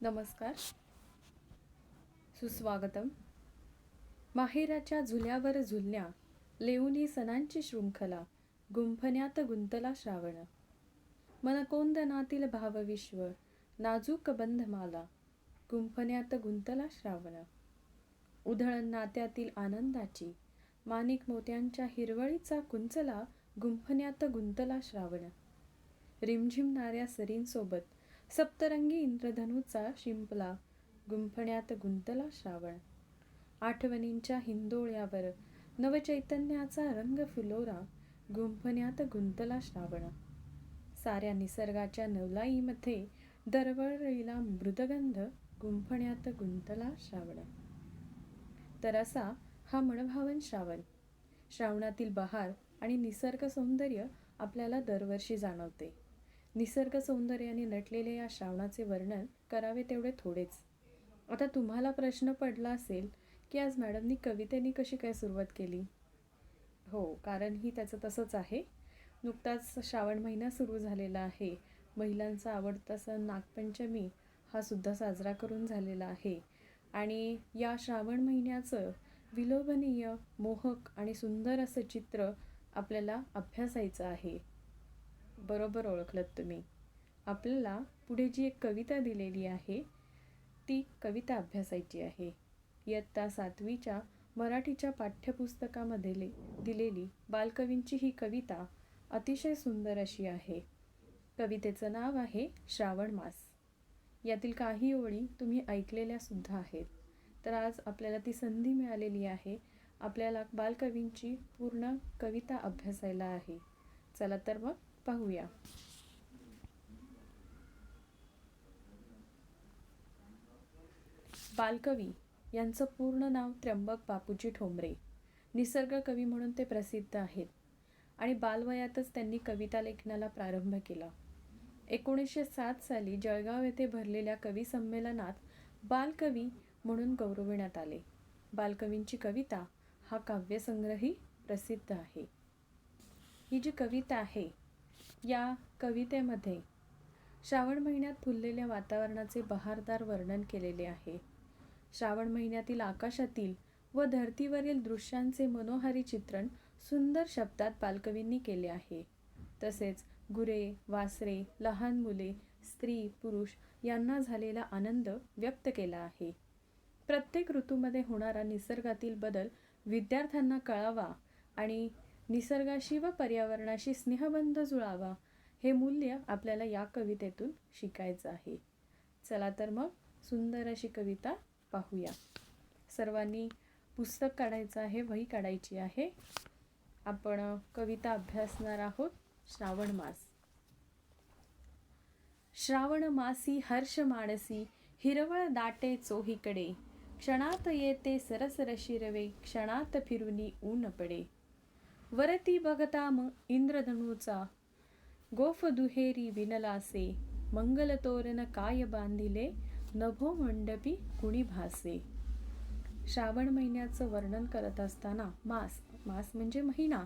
नमस्कार, सुस्वागतम. माहेराच्या झुल्यावर झुलण्या, लेऊनी सणांची शृंखला, गुंफण्यात गुंतला श्रावण. मनकोंदनातील भावविश्व, नाजूक बंधमाला, गुंफण्यात गुंतला श्रावण. उधळण नात्यातील आनंदाची, माणिक मोत्यांच्या हिरवळीचा कुंचला, गुंफण्यात गुंतला श्रावण. रिमझिमणाऱ्या सरींसोबत, सप्तरंगी इंद्रधनुचा शिंपला, गुंफण्यात गुंतला श्रावण. आठवणींच्या हिंदोळ्यावर, नवचैतन्याचा रंग फुलोरा, गुंफण्यात गुंतला श्रावण. साऱ्या निसर्गाच्या नवलाईमध्ये दरवळलेला मृदगंध, गुंफण्यात गुंतला श्रावण. तर असा हा मनभावन श्रावण. श्रावणातील बहार आणि निसर्ग सौंदर्य आपल्याला दरवर्षी जाणवते. निसर्ग सौंदर्याने नटलेल्या या श्रावणाचे वर्णन करावे तेवढे थोडेच. आता तुम्हाला प्रश्न पडला असेल की आज मॅडमनी कवितेने कशी काय सुरुवात केली. हो, कारण ही त्याचं तसंच आहे. नुकताच श्रावण महिना सुरू झालेला आहे. महिलांचा आवडता सण नागपंचमी हा सुद्धा साजरा करून झालेला आहे. आणि या श्रावण महिन्याचं विलोभनीय, मोहक आणि सुंदर असं चित्र आपल्याला अभ्यासायचं आहे. बरोबर ओळखलत तुम्ही. आपल्याला पुढे जी एक कविता दिलेली आहे ती कविता अभ्यासायची आहे. इयत्ता 7वीच्या मराठीच्या पाठ्यपुस्तकामध्ये दिलेली बालकवींची ही कविता अतिशय सुंदर अशी आहे. कवितेचं नाव आहे श्रावण मास. यातील काही ओळी तुम्ही ऐकलेल्या सुद्धा आहेत. तर आज आपल्याला ती संधी मिळालेली आहे. आपल्याला बालकवींची पूर्ण कविता अभ्यासायला आहे. चला तर मग पाहूया. बालकवी यांचं पूर्ण नाव त्र्यंबक बापूजी ठोंबरे. निसर्ग कवी म्हणून ते प्रसिद्ध आहेत आणि बालवयातच त्यांनी कविता लेखनाला प्रारंभ केला. 1907 साली जळगाव येथे भरलेल्या कवी संमेलनात बालकवी म्हणून गौरविण्यात आले. बालकवींची कविता हा काव्यसंग्रही प्रसिद्ध आहे. ही जी कविता आहे या कवितेमध्ये श्रावण महिन्यात फुललेल्या वातावरणाचे बहारदार वर्णन केलेले आहे. श्रावण महिन्यातील आकाशातील व धर्तीवरील दृश्यांचे मनोहारी चित्रण सुंदर शब्दात बालकवींनी केले आहे. तसेच गुरे, वासरे, लहान मुले, स्त्री, पुरुष यांना झालेला आनंद व्यक्त केला आहे. प्रत्येक ऋतूमध्ये होणारा निसर्गातील बदल विद्यार्थ्यांना कळावा आणि निसर्गाशी व पर्यावरणाशी स्नेहबंध जुळावा, हे मूल्य आपल्याला या कवितेतून शिकायचं आहे. चला तर मग सुंदर अशी कविता पाहूया. सर्वांनी पुस्तक काढायचं आहे, वही काढायची आहे. आपण कविता अभ्यासणार आहोत. श्रावण मास. श्रावण मासी हर्ष मानसी, हिरवळ दाटे चोहीकडे, क्षणात येते सरसर शिरवे, क्षणात फिरुनी ऊन पडे. वरती बघता इंद्रधनुचा, गोफ दुहेरी विणलासे, मंगल तोरण काय बांधिले, नभो मंडपी कुणी भासे. श्रावण महिन्याचं वर्णन करत असताना मास म्हणजे महिना,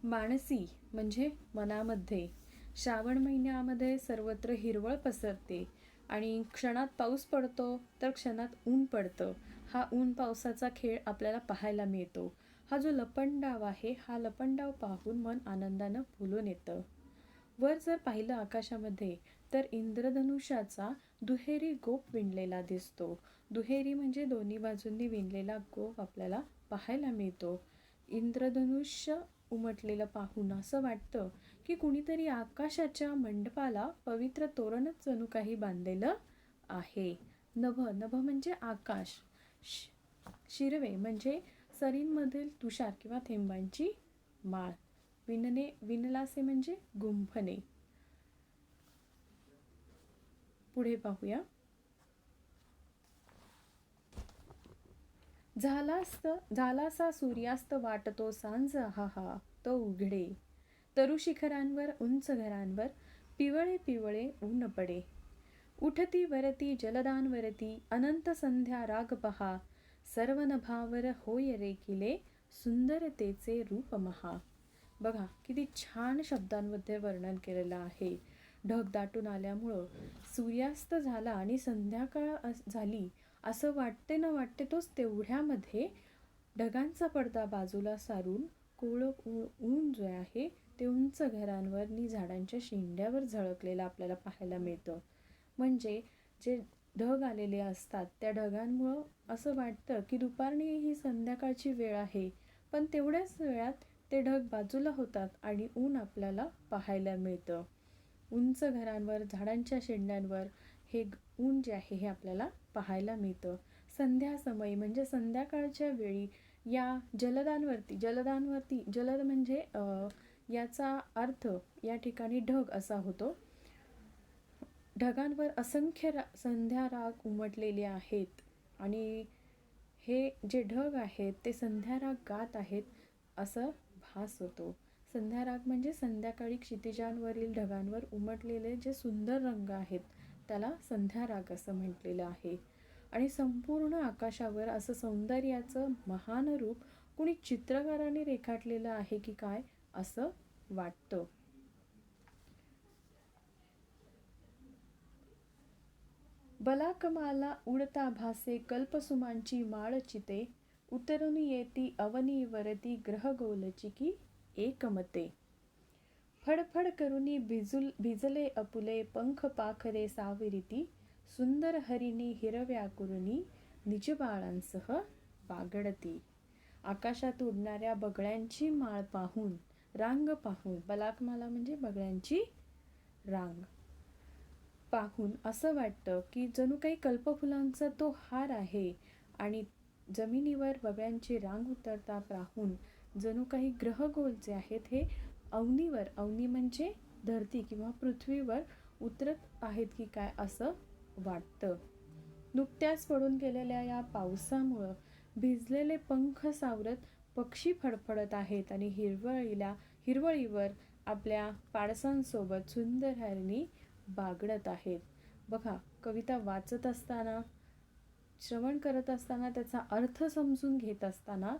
मानसी म्हणजे मनामध्ये. श्रावण महिन्यामध्ये सर्वत्र हिरवळ पसरते आणि क्षणात पाऊस पडतो तर क्षणात ऊन पडतं. हा ऊन पावसाचा खेळ आपल्याला पाहायला मिळतो. हा जो लपंडाव आहे, हा लपंडाव पाहून मन आनंदानं फुलून येतं. वर जर पाहिलं आकाशामध्ये तर इंद्रधनुष्याचा दुहेरी गोफ विणलेला दिसतो. दुहेरी म्हणजे दोन्ही बाजूंनी विणलेला गोफ आपल्याला पाहायला मिळतो. इंद्रधनुष्य उमटलेलं पाहून असं वाटतं की कुणीतरी आकाशाच्या मंडपाला पवित्र तोरणच जणू काही बांधलेलं आहे. नभ म्हणजे आकाश. शिरवे म्हणजे सरींमधील तुषार किंवा थेंबांची माळ. विणलासे म्हणजे गुंफणे. पुढे पाहूया. झालासा सूर्यास्त वाटतो सांज, हा हा तो उघडे. तरु शिखरांवर उंच घरांवर, पिवळे पिवळे ऊन पडे. उठती वरती जलदानवरती, अनंत संध्या राग पहा. सर्व नभावर होय रेखिले, सुंदरतेचे रूप महा. बघा किती छान शब्दांमध्ये वर्णन केलेलं आहे. ढग दाटून आल्यामुळं सूर्यास्त झाला आणि संध्याकाळ झाली असं वाटते न वाटते तोच तेवढ्यामध्ये ढगांचा पडदा बाजूला सारून कोवळं ऊन जे आहे ते उंच घरांवर नि झाडांच्या शेंड्यावर झळकलेलं आपल्याला पाहायला मिळतं. म्हणजे जे ढग आलेले असतात त्या ढगांमुळं असं वाटतं की दुपारणी ही संध्याकाळची वेळ आहे, पण तेवढ्याच वेळात ते ढग बाजूला होतात आणि ऊन आपल्याला पाहायला मिळतं. उंच घरांवर झाडांच्या शेंड्यांवर हे ऊन जे आहे हे आपल्याला पाहायला मिळतं. संध्या समय म्हणजे संध्याकाळच्या वेळी या जलद म्हणजे याचा अर्थ या ठिकाणी ढग असा होतो. ढगांवर असंख्य संध्या राग उमटलेले आहेत आणि हे जे ढग आहेत ते संध्या राग गात आहेत असं भास होतो. संध्या राग म्हणजे संध्याकाळी क्षितिजांवरील ढगांवर उमटलेले जे सुंदर रंग आहेत त्याला संध्या राग असं म्हटलेलं आहे. आणि संपूर्ण आकाशावर असं सौंदर्याचं महान रूप कुणी चित्रकाराने रेखाटलेलं आहे की काय असं वाटतं. बलाकमाला उडता भासे कल्पसुमांची माळ चिते, उतरून येती अवनी वरती ग्रहगोलचिकी एकमते. फडफड करुनी भिजले अपुले पंख पाखरे सावरिती, सुंदर हरिणी हिरव्या कुरुनी निजबाळांसह बागडती. आकाशात उडणाऱ्या बगळ्यांची माळ पाहून, रांग पाहून, बलाकमाला म्हणजे बगळ्यांची रांग पाहून असं वाटतं की जणू काही कल्पफुलांचा तो हार आहे आणि जमिनीवर बगळ्यांची रांग उतरता पाहून जणू काही ग्रहगोल जे आहेत हे अवनी म्हणजे धरती किंवा पृथ्वीवर उतरत आहेत की काय असं वाटतं. नुकत्याच पडून गेलेल्या या पावसामुळं भिजलेले पंख सावरत पक्षी फडफडत आहेत आणि हिरवळीवर आपल्या पाडसांसोबत सुंदर हरिणी बागडत आहेत. बघा, कविता वाचत असताना, श्रवण करत असताना, त्याचा अर्थ समजून घेत असताना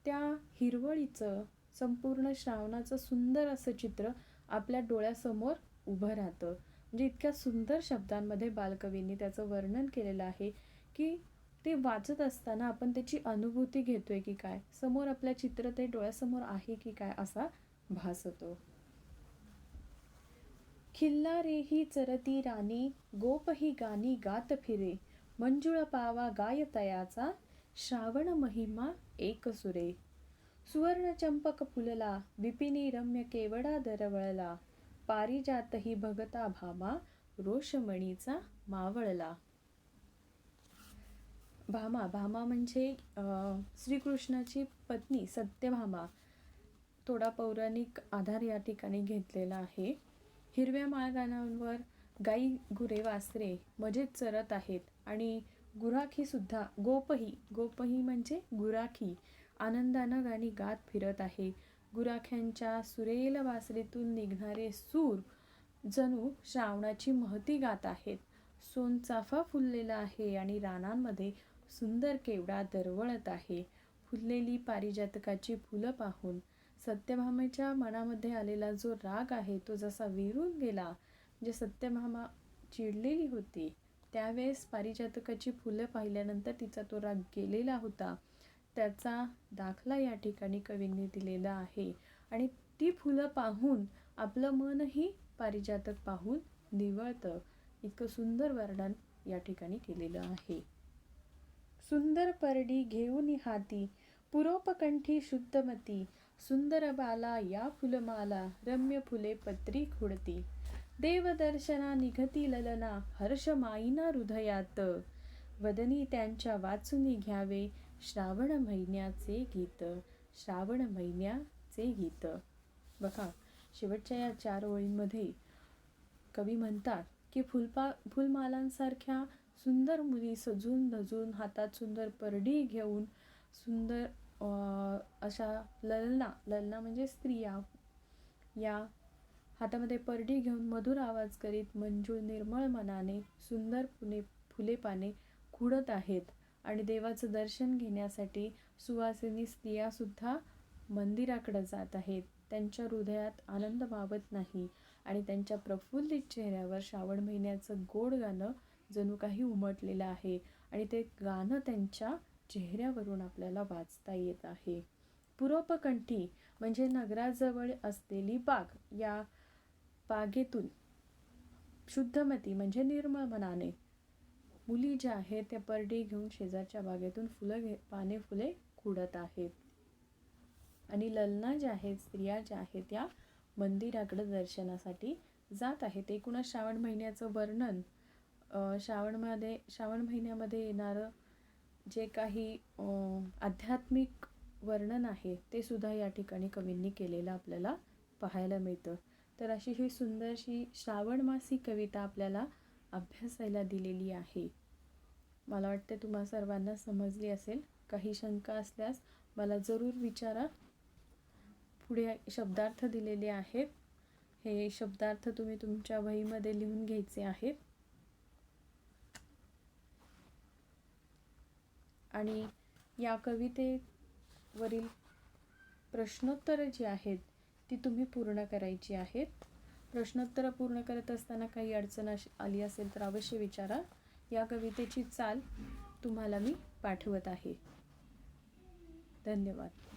त्या हिरवळीचं संपूर्ण श्रावणाचं सुंदर असं चित्र आपल्या डोळ्यासमोर उभं राहतं. म्हणजे इतक्या सुंदर शब्दांमध्ये बालकवींनी त्याचं वर्णन केलेलं आहे की ते वाचत असताना आपण त्याची अनुभूती घेतोय की काय, समोर आपल्या चित्र ते डोळ्यासमोर आहे की काय असा भास होतो. खिल्लारेही चरती राणी, गोपही गाणी गात फिरे, मंजुळ पावा गायतयाचा, श्रावण महिमा एकसुरे. सुवर्ण चंपक फुलला, विपिनी रम्य केवडा दरवळला, पारिजातही भगता भामा, रोषमणीचा मावळला. भामा म्हणजे श्रीकृष्णाची पत्नी सत्यभामा. थोडा पौराणिक आधार या ठिकाणी घेतलेला आहे. हिरव्या माळरानांवर गाई गुरे वासरे मजेत चरत आहेत आणि गुराखी सुद्धा गोपही म्हणजे गुराखी आनंदानं गाणी गात फिरत आहे. गुराख्यांच्या सुरेल वासरीतून निघणारे सूर जणू श्रावणाची महती गात आहेत. सोनचाफा फुललेला आहे आणि रानांमध्ये सुंदर केवडा दरवळत आहे. फुललेली पारिजातकाची फुलं पाहून सत्यभामेच्या मनामध्ये आलेला जो राग आहे तो जसा विरून गेला. म्हणजे सत्यभामा चिडलेली होती त्यावेळेस पारिजातकाची फुलं पाहिल्यानंतर तिचा तो राग गेलेला होता, त्याचा दाखला या ठिकाणी कवींनी दिलेला आहे. आणि ती फुलं पाहून आपलं मनही पारिजातक पाहून निवळतं. इतकं सुंदर वर्णन या ठिकाणी केलेलं आहे. सुंदर परडी घेऊन हाती, पुरोपकंठी शुद्धमती, सुंदर बाला या फुलमाला, रम्य फुले पत्री खुडती. देवदर्शना निघती ललना, हर्ष माईना हृदयात, वदनी त्यांच्या वाचूनी घ्यावे, श्रावण महिन्याचे गीत, श्रावण महिन्याचे गीत. बघा, शेवटच्या या 4 ओळींमध्ये कवी म्हणतात की फुलमालांसारख्या सुंदर मुली सजून धजून हातात सुंदर परडी घेऊन सुंदर अशा ललना म्हणजे स्त्रिया या हातामध्ये परडी घेऊन मधुर आवाज करीत मंजूळ निर्मळ मनाने सुंदर फुले पाने खुडत आहेत. आणि देवाचं दर्शन घेण्यासाठी सुवासिनी स्त्रिया सुद्धा मंदिराकडे जात आहेत. त्यांच्या हृदयात आनंद मावत नाही. आणि त्यांच्या प्रफुल्लित चेहऱ्यावर श्रावण महिन्याचं गोड गाणं जणू काही उमटलेलं आहे आणि ते गाणं त्यांच्या चेहऱ्यावरून आपल्याला वाचता येत आहे. पूर्वपकंठी म्हणजे नगराजवळ असलेली बाग, या बागेतून शुद्धमती म्हणजे निर्मळ मनाने मुली ज्या आहेत त्या परडी घेऊन शेजारच्या बागेतून पाने फुले खुडत आहेत. आणि ललना ज्या आहेत, स्त्रिया ज्या आहेत, त्या मंदिराकडे दर्शनासाठी जात आहेत. एकूणच श्रावण महिन्याचं वर्णन, श्रावण महिन्यामध्ये येणारं जे काही आध्यात्मिक वर्णन आहे ते सुद्धा या ठिकाणी कवींनी केलेलं आपल्याला पाहायला मिळतं. तर अशी ही सुंदरशी श्रावणमासी कविता आपल्याला अभ्यासायला दिलेली आहे. मला वाटते तुम्हा सर्वांना समजली असेल. काही शंका असल्यास मला जरूर विचारा. पुढे शब्दार्थ दिलेले आहेत. हे शब्दार्थ तुम्ही तुमच्या वहीमध्ये लिहून घ्यायचे आहेत. आणि या कवितेवरील प्रश्नोत्तरं जी आहेत ती तुम्ही पूर्ण करायची आहेत. प्रश्नोत्तरं पूर्ण करत असताना काही अडचण आली असेल तर अवश्य विचारा. या कवितेची चाल तुम्हाला मी पाठवत आहे. धन्यवाद.